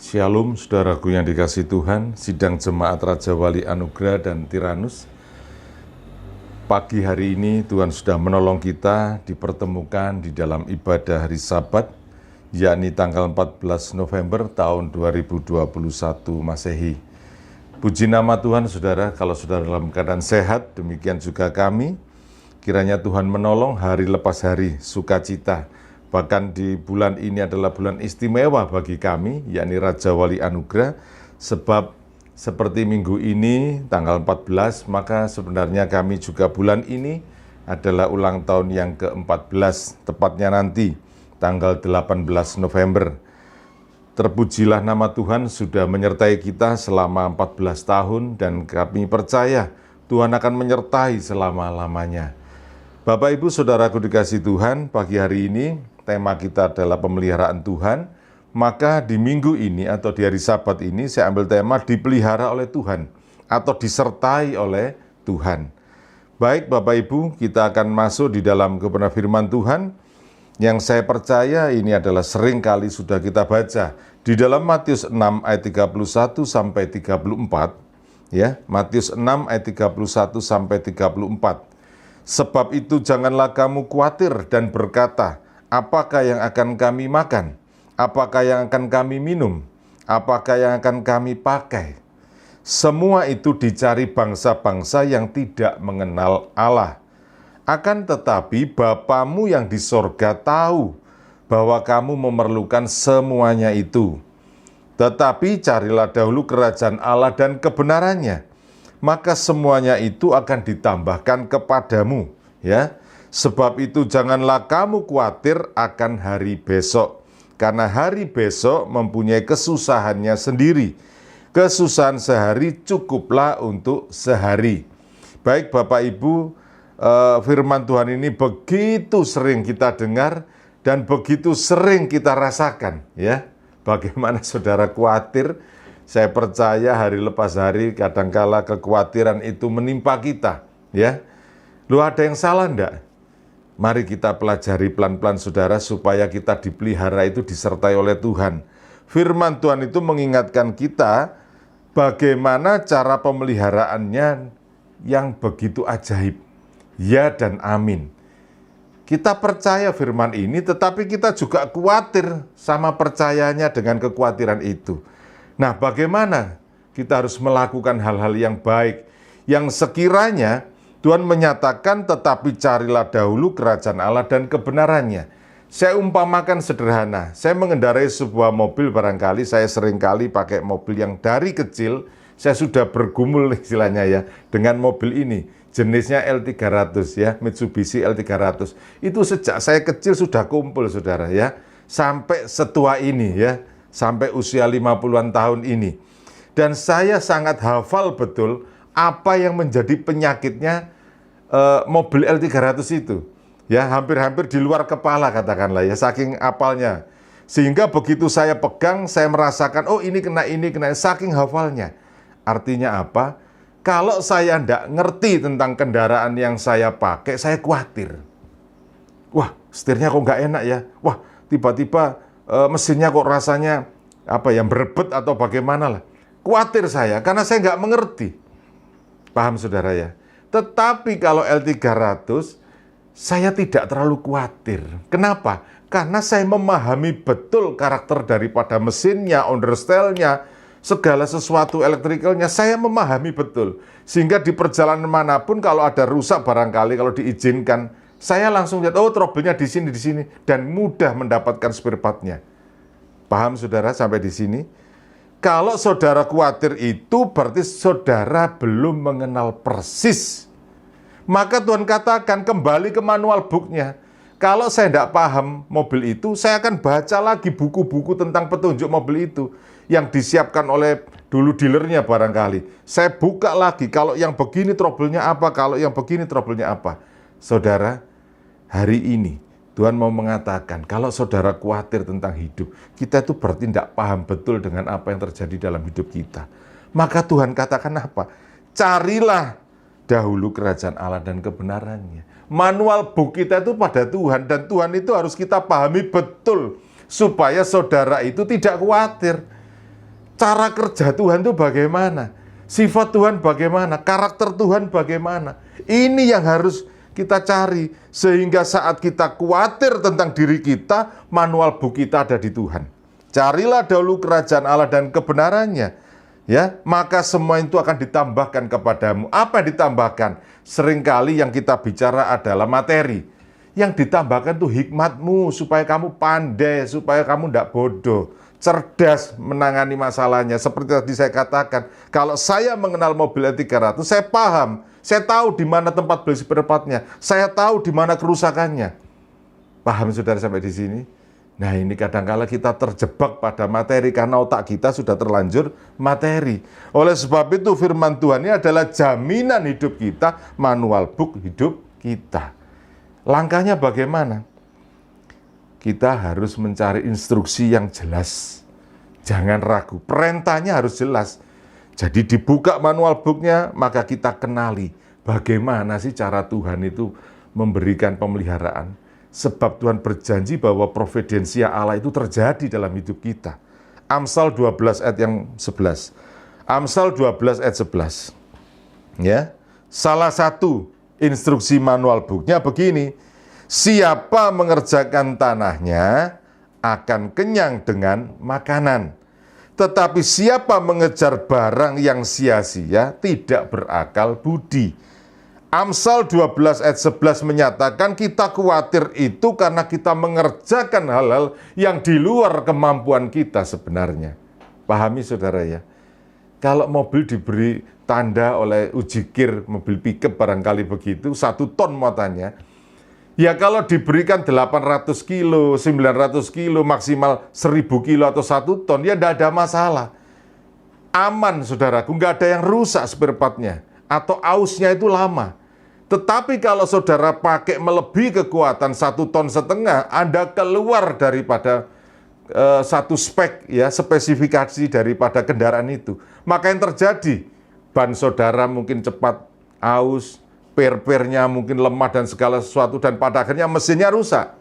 Shalom saudaraku yang dikasihi Tuhan, sidang jemaat Raja Wali Anugerah dan Tiranus. Pagi hari ini Tuhan sudah menolong kita dipertemukan di dalam ibadah hari Sabat, yakni tanggal 14 November tahun 2021 Masehi. Puji nama Tuhan saudara, kalau saudara dalam keadaan sehat, demikian juga kami. Kiranya Tuhan menolong hari lepas hari, sukacita. Bahkan di bulan ini adalah bulan istimewa bagi kami, yakni Raja Wali Anugerah, sebab seperti minggu ini, tanggal 14, maka sebenarnya kami juga bulan ini adalah ulang tahun yang ke-14, tepatnya nanti, tanggal 18 November. Terpujilah nama Tuhan sudah menyertai kita selama 14 tahun, dan kami percaya Tuhan akan menyertai selama-lamanya. Bapak, Ibu, Saudaraku dikasihi Tuhan, pagi hari ini, tema kita adalah pemeliharaan Tuhan, maka di minggu ini atau di hari Sabat ini saya ambil tema dipelihara oleh Tuhan atau disertai oleh Tuhan. Baik Bapak Ibu, kita akan masuk di dalam kebenaran firman Tuhan yang saya percaya ini adalah sering kali sudah kita baca di dalam Matius 6 ayat 31 sampai 34, ya, Matius 6 ayat 31 sampai 34. Sebab itu janganlah kamu khawatir dan berkata, apakah yang akan kami makan? Apakah yang akan kami minum? Apakah yang akan kami pakai? Semua itu dicari bangsa-bangsa yang tidak mengenal Allah. Akan tetapi Bapamu yang di sorga tahu bahwa kamu memerlukan semuanya itu. Tetapi carilah dahulu kerajaan Allah dan kebenarannya, maka semuanya itu akan ditambahkan kepadamu, ya. Sebab itu janganlah kamu khawatir akan hari besok, karena hari besok mempunyai kesusahannya sendiri. Kesusahan sehari cukuplah untuk sehari. Baik Bapak Ibu, firman Tuhan ini begitu sering kita dengar dan begitu sering kita rasakan, ya. Bagaimana saudara khawatir? Saya percaya hari lepas hari kadangkala kekhawatiran itu menimpa kita, ya. Lu ada yang salah enggak? Mari kita pelajari pelan-pelan saudara supaya kita dipelihara itu disertai oleh Tuhan. Firman Tuhan itu mengingatkan kita bagaimana cara pemeliharaannya yang begitu ajaib. Ya dan amin. Kita percaya firman ini, tetapi kita juga khawatir sama percayanya dengan kekhawatiran itu. Nah, bagaimana kita harus melakukan hal-hal yang baik, yang sekiranya Tuhan menyatakan, tetapi carilah dahulu kerajaan Allah dan kebenarannya. Saya umpamakan sederhana, saya mengendarai sebuah mobil barangkali, saya seringkali pakai mobil yang dari kecil, saya sudah bergumul istilahnya ya, dengan mobil ini. Jenisnya L300 ya, Mitsubishi L300. Itu sejak saya kecil sudah kumpul saudara ya, sampai setua ini ya, sampai usia 50-an tahun ini. Dan saya sangat hafal betul apa yang menjadi penyakitnya mobil L300 itu. Ya, hampir-hampir di luar kepala katakanlah ya, saking apalnya. Sehingga begitu saya pegang, saya merasakan, oh ini kena, saking hafalnya. Artinya apa? Kalau saya tidak ngerti tentang kendaraan yang saya pakai, saya khawatir. Wah, setirnya kok nggak enak ya. Wah, tiba-tiba mesinnya kok rasanya yang berebet atau bagaimana lah. Khawatir saya, karena saya nggak mengerti. Paham saudara ya? Tetapi kalau L300, saya tidak terlalu khawatir. Kenapa? Karena saya memahami betul karakter daripada mesinnya, understyle-nya, segala sesuatu elektrikalnya, saya memahami betul. Sehingga di perjalanan manapun kalau ada rusak barangkali, kalau diizinkan, saya langsung lihat, oh trouble-nya di sini, dan mudah mendapatkan spare part-nya. Paham saudara sampai di sini? Kalau saudara khawatir itu berarti saudara belum mengenal persis. Maka Tuhan katakan kembali ke manual book-nya. Kalau saya tidak paham mobil itu, saya akan baca lagi buku-buku tentang petunjuk mobil itu yang disiapkan oleh dulu dealernya barangkali. Saya buka lagi, kalau yang begini trouble-nya apa, kalau yang begini trouble-nya apa. Saudara, hari ini Tuhan mau mengatakan, kalau saudara khawatir tentang hidup, kita itu berarti tidak paham betul dengan apa yang terjadi dalam hidup kita. Maka Tuhan katakan apa? Carilah dahulu kerajaan Allah dan kebenarannya. Manual book kita itu pada Tuhan, dan Tuhan itu harus kita pahami betul, supaya saudara itu tidak khawatir. Cara kerja Tuhan itu bagaimana? Sifat Tuhan bagaimana? Karakter Tuhan bagaimana? Ini yang harus kita cari. Sehingga saat kita khawatir tentang diri kita, manual book kita ada di Tuhan. Carilah dahulu kerajaan Allah dan kebenarannya. Ya, maka semua itu akan ditambahkan kepadamu. Apa yang ditambahkan? Seringkali yang kita bicara adalah materi. Yang ditambahkan itu hikmatmu, supaya kamu pandai, supaya kamu tidak bodoh, cerdas menangani masalahnya. Seperti tadi saya katakan, kalau saya mengenal mobil E300, saya paham, saya tahu di mana tempat beli spare part-nya, saya tahu di mana kerusakannya. Paham saudara sampai di sini? Nah, ini kadang-kala kita terjebak pada materi karena otak kita sudah terlanjur materi. Oleh sebab itu firman Tuhan ini adalah jaminan hidup kita, manual book hidup kita. Langkahnya bagaimana? Kita harus mencari instruksi yang jelas. Jangan ragu, perintahnya harus jelas. Jadi dibuka manual booknya, maka kita kenali bagaimana sih cara Tuhan itu memberikan pemeliharaan. Sebab Tuhan berjanji bahwa providensia Allah itu terjadi dalam hidup kita. Amsal 12 ayat yang 11. Amsal 12 ayat 11. Ya. Salah satu instruksi manual booknya begini, siapa mengerjakan tanahnya akan kenyang dengan makanan. Tetapi siapa mengejar barang yang sia-sia tidak berakal budi. Amsal 12 ayat 11 menyatakan kita khawatir itu karena kita mengerjakan hal-hal yang di luar kemampuan kita sebenarnya. Pahami saudara ya? Kalau mobil diberi tanda oleh ujikir, mobil pickup barangkali begitu, 1 ton muatannya, ya kalau diberikan 800 kilo, 900 kilo, maksimal 1000 kilo atau 1 ton, ya tidak ada masalah. Aman saudaraku, nggak ada yang rusak spare part-nya, atau ausnya itu lama. Tetapi kalau saudara pakai melebihi kekuatan 1,5 ton, Anda keluar daripada satu spek, ya, spesifikasi daripada kendaraan itu. Maka yang terjadi, ban saudara mungkin cepat aus, per-pernya mungkin lemah dan segala sesuatu, dan pada akhirnya mesinnya rusak.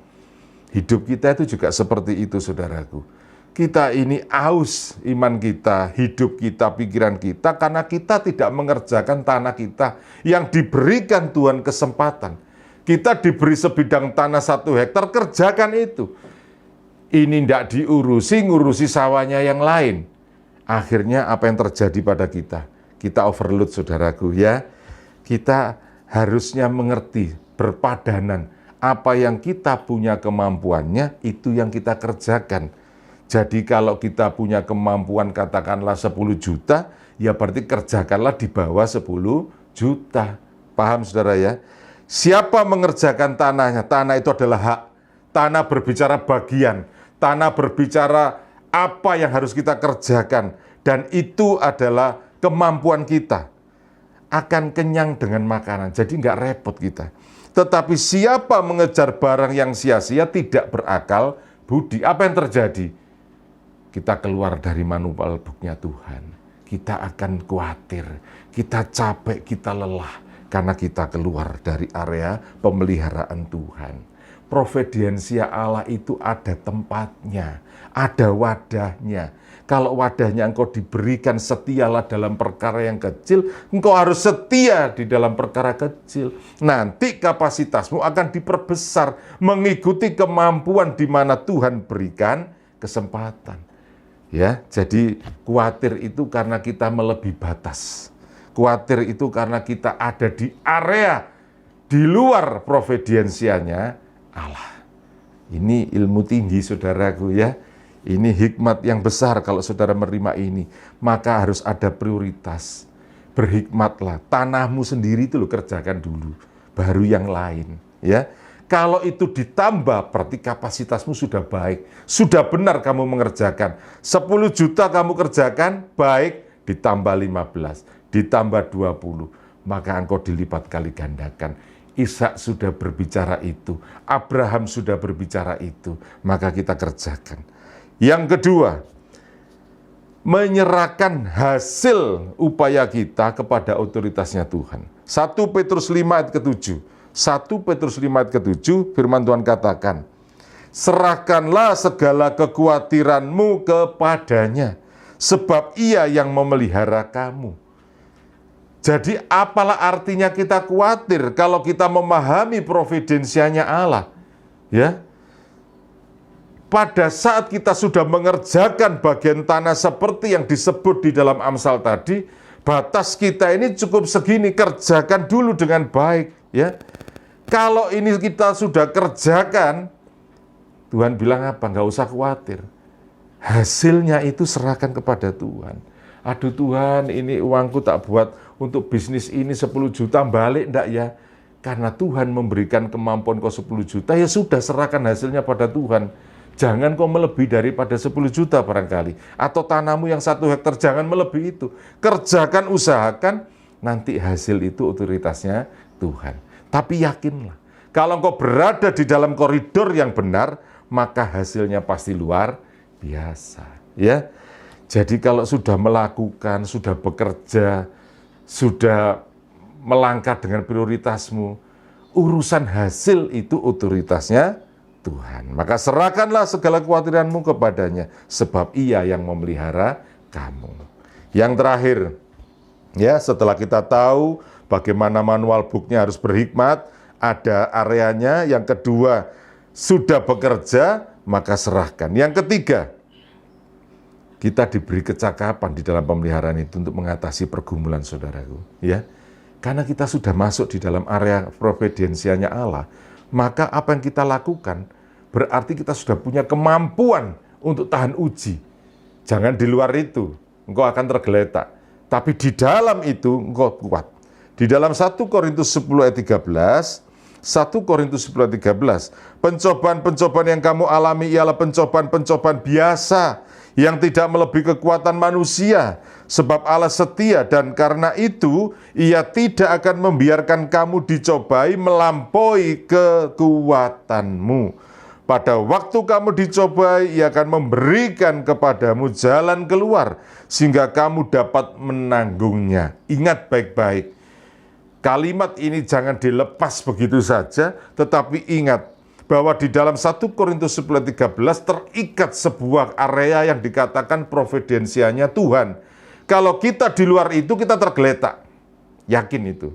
Hidup kita itu juga seperti itu saudaraku. Kita ini aus iman kita, hidup kita, pikiran kita, karena kita tidak mengerjakan tanah kita yang diberikan Tuhan kesempatan. Kita diberi sebidang tanah 1 hektar, kerjakan itu. Ini tidak diurusi, ngurusi sawahnya yang lain. Akhirnya apa yang terjadi pada kita? Kita overload saudaraku ya. Kita harusnya mengerti, berpadanan. Apa yang kita punya kemampuannya, itu yang kita kerjakan. Jadi kalau kita punya kemampuan katakanlah 10 juta, ya berarti kerjakanlah di bawah 10 juta. Paham saudara ya? Siapa mengerjakan tanahnya? Tanah itu adalah hak. Tanah berbicara bagian. Tanah berbicara apa yang harus kita kerjakan. Dan itu adalah kemampuan kita. Akan kenyang dengan makanan. Jadi nggak repot kita. Tetapi siapa mengejar barang yang sia-sia tidak berakal budi. Apa yang terjadi? Kita keluar dari manual booknya Tuhan. Kita akan khawatir. Kita capek, kita lelah. Karena kita keluar dari area pemeliharaan Tuhan. Providensia Allah itu ada tempatnya, ada wadahnya. Kalau wadahnya engkau diberikan setialah dalam perkara yang kecil, engkau harus setia di dalam perkara kecil. Nanti kapasitasmu akan diperbesar mengikuti kemampuan di mana Tuhan berikan kesempatan. Ya, jadi khawatir itu karena kita melebihi batas. Khawatir itu karena kita ada di area di luar providensianya Allah. Ini ilmu tinggi saudaraku ya. Ini hikmat yang besar kalau saudara menerima ini. Maka harus ada prioritas. Berhikmatlah. Tanahmu sendiri itu lo kerjakan dulu. Baru yang lain. Ya. Kalau itu ditambah berarti kapasitasmu sudah baik. Sudah benar kamu mengerjakan. 10 juta kamu kerjakan baik, ditambah 15. Ditambah 20. Maka engkau dilipat kali gandakan. Ishak sudah berbicara itu, Abraham sudah berbicara itu, maka kita kerjakan. Yang kedua, menyerahkan hasil upaya kita kepada otoritasnya Tuhan. 1 Petrus 5 ayat ke-7. 1 Petrus 5 ayat ke-7, firman Tuhan katakan, serahkanlah segala kekhawatiranmu kepadanya, sebab Ia yang memelihara kamu. Jadi apalah artinya kita khawatir kalau kita memahami providensianya Allah, ya? Pada saat kita sudah mengerjakan bagian tanah seperti yang disebut di dalam Amsal tadi, batas kita ini cukup segini, kerjakan dulu dengan baik, ya. Kalau ini kita sudah kerjakan, Tuhan bilang apa? Nggak usah khawatir. Hasilnya itu serahkan kepada Tuhan. Aduh Tuhan, ini uangku tak buat untuk bisnis ini 10 juta, balik enggak ya? Karena Tuhan memberikan kemampuan kau 10 juta, ya sudah serahkan hasilnya pada Tuhan. Jangan kau melebihi daripada 10 juta barangkali. Atau tanahmu yang 1 hektar, jangan melebihi itu. Kerjakan, usahakan, nanti hasil itu otoritasnya Tuhan. Tapi yakinlah, kalau kau berada di dalam koridor yang benar, maka hasilnya pasti luar biasa. Ya. Jadi kalau sudah melakukan, sudah bekerja, sudah melangkah dengan prioritasmu, urusan hasil itu otoritasnya Tuhan. Maka serahkanlah segala kekhawatiranmu kepadanya, sebab Ia yang memelihara kamu. Yang terakhir, ya, setelah kita tahu bagaimana manual booknya harus berhikmat, ada areanya. Yang kedua, sudah bekerja, maka serahkan. Yang ketiga, kita diberi kecakapan di dalam pemeliharaan itu untuk mengatasi pergumulan saudaraku, ya. Karena kita sudah masuk di dalam area providensianya Allah, maka apa yang kita lakukan berarti kita sudah punya kemampuan untuk tahan uji. Jangan di luar itu, engkau akan tergeletak. Tapi di dalam itu engkau kuat. Di dalam 1 Korintus 10 ayat 13, 1 Korintus 10 ayat 13, pencobaan-pencobaan yang kamu alami ialah pencobaan-pencobaan biasa, yang tidak melebihi kekuatan manusia, sebab Allah setia dan karena itu Ia tidak akan membiarkan kamu dicobai melampaui kekuatanmu. Pada waktu kamu dicobai, Ia akan memberikan kepadamu jalan keluar sehingga kamu dapat menanggungnya. Ingat baik-baik, kalimat ini jangan dilepas begitu saja, tetapi ingat bahwa di dalam 1 Korintus 10:13 terikat sebuah area yang dikatakan providensianya Tuhan. Kalau kita di luar itu, kita tergeletak. Yakin itu.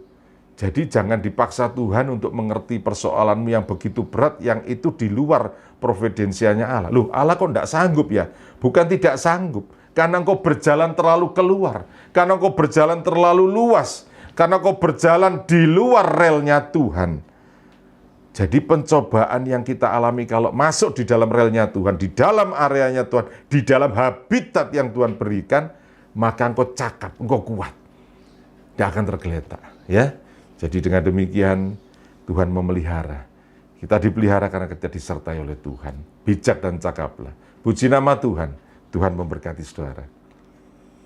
Jadi jangan dipaksa Tuhan untuk mengerti persoalanmu yang begitu berat, yang itu di luar providensianya Allah. Loh, Allah kok tidak sanggup ya? Bukan tidak sanggup. Karena engkau berjalan terlalu keluar. Karena engkau berjalan terlalu luas. Karena engkau berjalan di luar relnya Tuhan. Jadi pencobaan yang kita alami kalau masuk di dalam relnya Tuhan, di dalam areanya Tuhan, di dalam habitat yang Tuhan berikan, maka engkau cakap, engkau kuat. Tidak akan tergeletak. Ya. Jadi dengan demikian Tuhan memelihara. Kita dipelihara karena kita disertai oleh Tuhan. Bijak dan cakaplah. Puji nama Tuhan. Tuhan memberkati saudara.